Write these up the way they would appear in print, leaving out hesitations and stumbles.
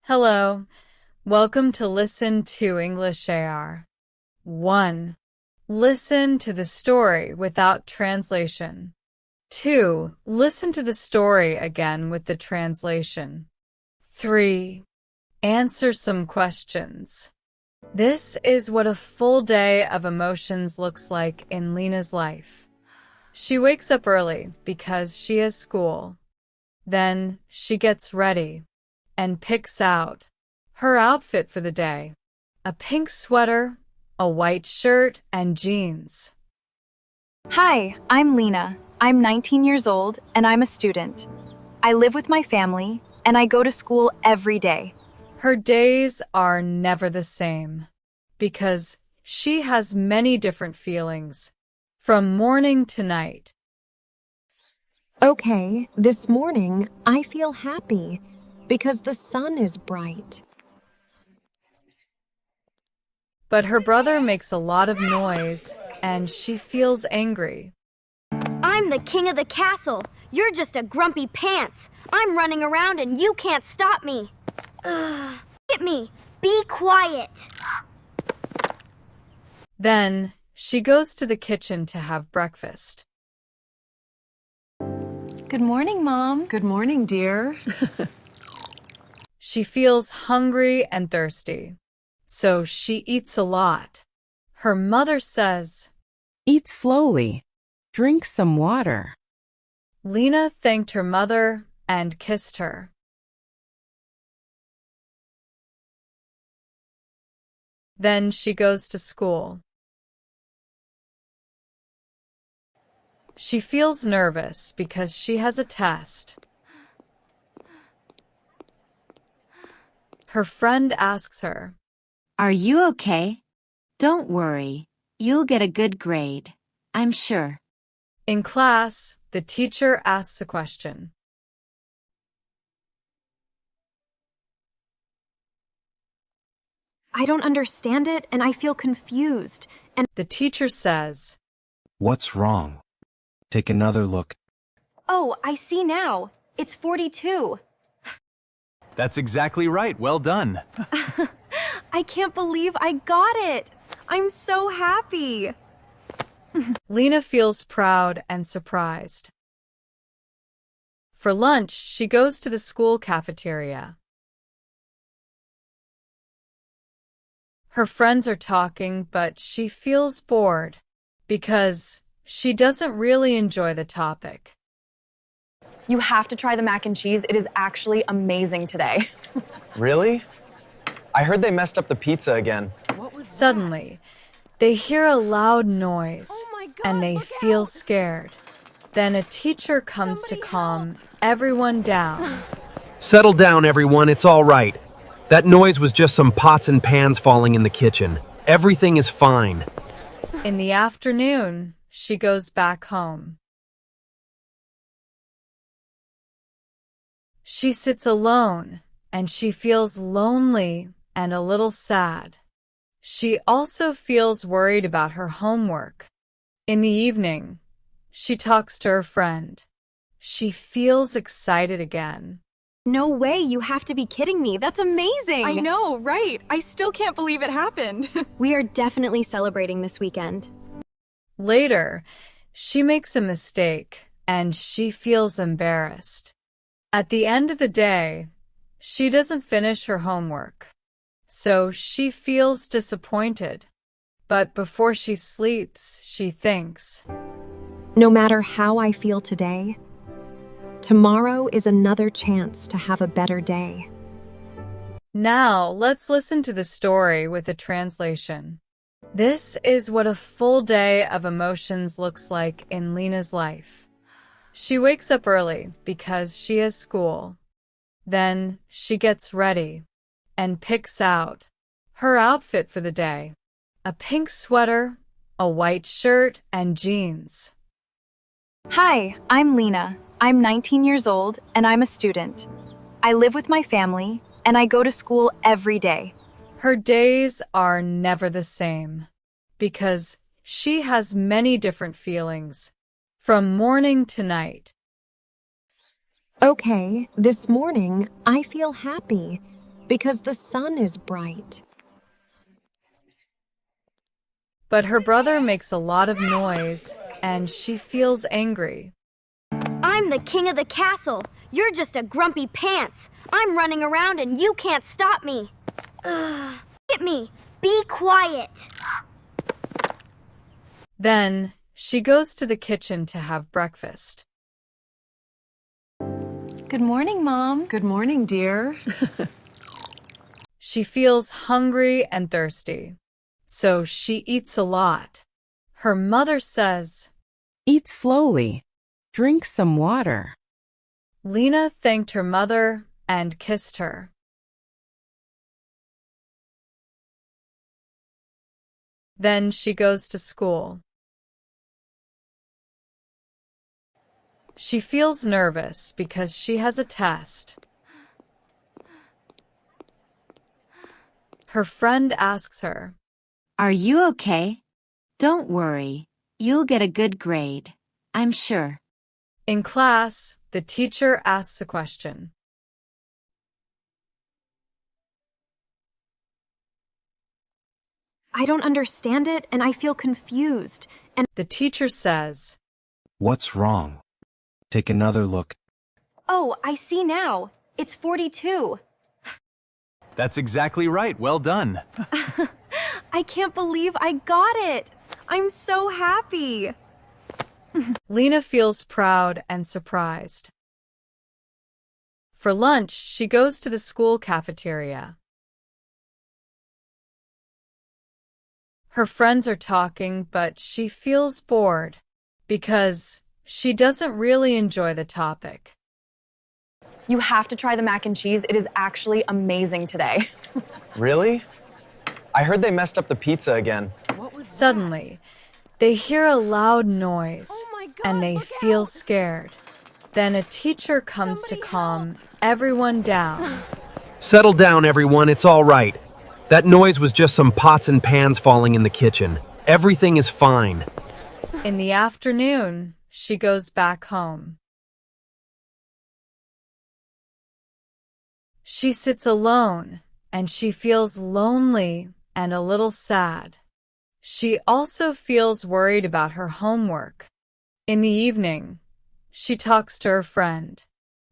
Hello, welcome to Listen to English AR. 1. Listen to the story without translation. 2. Listen to the story again with the translation. 3. Answer some questions. This is what a full day of emotions looks like in Lena's life. She wakes up early because she has school. Then she gets ready and picks out her outfit for the day: a pink sweater, a white shirt, and jeans. Hi, I'm Lena. I'm 19 years old and I'm a student. I live with my family and I go to school every day. Her days are never the same because she has many different feelings from morning to night. Okay, this morning I feel happy because the sun is bright. But her brother makes a lot of noise and she feels angry. I'm the king of the castle. You're just a grumpy pants. I'm running around and you can't stop me. Ugh. Look at me. Be quiet. Then she goes to the kitchen to have breakfast. Good morning, Mom. Good morning, dear. She feels hungry and thirsty, so she eats a lot. Her mother says, "Eat slowly. Drink some water." Lena thanked her mother and kissed her. Then she goes to school. She feels nervous because she has a test. Her friend asks her, "Are you okay? Don't worry. You'll get a good grade, I'm sure." In class, the teacher asks a question. I don't understand it and I feel confused. And The teacher says, What's wrong? Take another look. oh, I see now. It's 42. That's exactly right. Well done. I can't believe I got it. I'm so happy. Lena feels proud and surprised. For lunch, she goes to the school cafeteria. Her friends are talking, but she feels bored because she doesn't really enjoy the topic. You have to try the mac and cheese. It is actually amazing today. Really? I heard they messed up the pizza again. Suddenly, they hear a loud noise and they feel scared. Then a teacher comes to calm everyone down. Settle down, everyone. It's all right. That noise was just some pots and pans falling in the kitchen. Everything is fine. In the afternoon, she goes back home. She sits alone and she feels lonely and a little sad. She also feels worried about her homework. In the evening, she talks to her friend. She feels excited again. No way, you have to be kidding me. That's amazing. I know, right? I still can't believe it happened. We are definitely celebrating this weekend. Later, she makes a mistake and she feels embarrassed. At the end of the day, she doesn't finish her homework, so she feels disappointed. But before she sleeps, she thinks, No matter how I feel today, tomorrow is another chance to have a better day. Now, let's listen to the story with a translation. This is what a full day of emotions looks like in Lena's life. She wakes up early because she has school. Then she gets ready and picks out her outfit for the day: a pink sweater, a white shirt, and jeans. Hi, I'm Lena. I'm 19 years old and I'm a student. I live with my family and I go to school every day. Her days are never the same because she has many different feelings from morning to night. Okay, this morning I feel happy Because the sun is bright. But her brother makes a lot of noise, and she feels angry. I'm the king of the castle. You're just a grumpy pants. I'm running around and you can't stop me. Ugh. Look at me. Be quiet. Then she goes to the kitchen to have breakfast. Good morning, Mom. Good morning, dear. She feels hungry and thirsty, so she eats a lot. Her mother says, Eat slowly. Drink some water. Lena thanked her mother and kissed her. Then she goes to school. She feels nervous because she has a test. Her friend asks her, Are you okay? Don't worry. You'll get a good grade, I'm sure. In class, the teacher asks a question. I don't understand it and I feel confused. And The teacher says, What's wrong? Take another look. oh, I see now. It's 42. That's exactly right. Well done. I can't believe I got it. I'm so happy. Lena feels proud and surprised. For lunch, she goes to the school cafeteria. Her friends are talking, but she feels bored because she doesn't really enjoy the topic. You have to try the mac and cheese. It is actually amazing today. Really? I heard they messed up the pizza again. Suddenly, they hear a loud noise and they feel scared. Then a teacher comes to calm everyone down. Settle down, everyone. It's all right. That noise was just some pots and pans falling in the kitchen. Everything is fine. In the afternoon, she goes back home. She sits alone and she feels lonely and a little sad. She also feels worried about her homework. In the evening, she talks to her friend.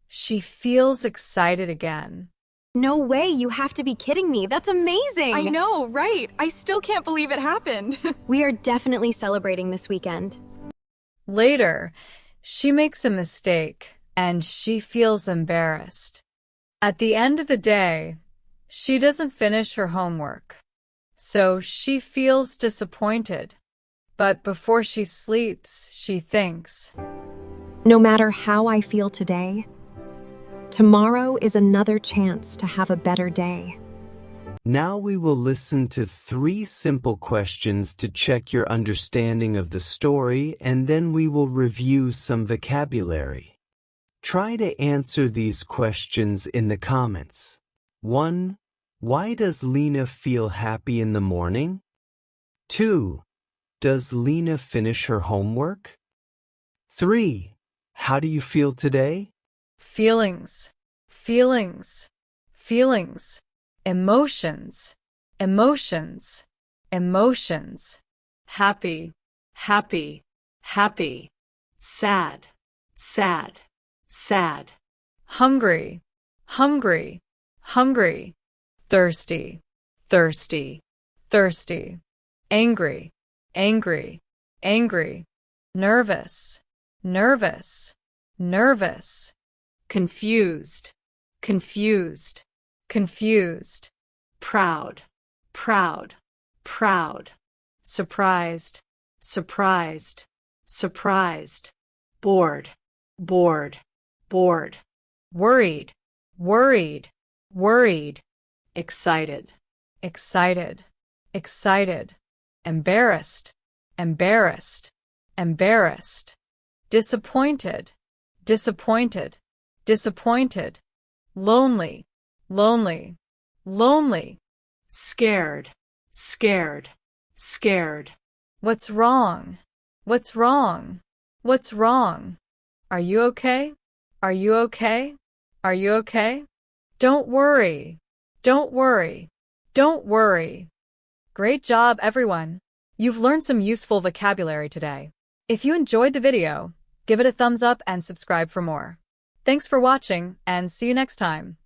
She feels excited again. No way, you have to be kidding me. That's amazing. I know, right? I still can't believe it happened. We are definitely celebrating this weekend. Later, she makes a mistake and she feels embarrassed. At the end of the day, she doesn't finish her homework, so she feels disappointed. But before she sleeps, she thinks, No matter how I feel today, tomorrow is another chance to have a better day. Now we will listen to 3 simple questions to check your understanding of the story, and then we will review some vocabulary. Try to answer these questions in the comments. 1. Why does Lena feel happy in the morning? 2. Does Lena finish her homework? 3. How do you feel today? feelings, feelings, feelings, emotions, emotions, emotions, happy, happy, happy, sad, sad, sad, hungry, hungry, hungry, thirsty, thirsty, thirsty, angry, angry, angry, nervous, nervous, nervous, confused, confused, confused, proud, proud, proud, surprised, surprised, surprised, bored, bored, bored, worried, worried, worried, excited, excited, excited, embarrassed, embarrassed, embarrassed, disappointed, disappointed, disappointed, lonely, lonely, lonely, scared, scared, scared. What's wrong? What's wrong? What's wrong? Are you okay? Are you okay? Are you okay? Don't worry. Don't worry. Don't worry. Great job, everyone. You've learned some useful vocabulary today. If you enjoyed the video, give it a thumbs up and subscribe for more. Thanks for watching, and see you next time.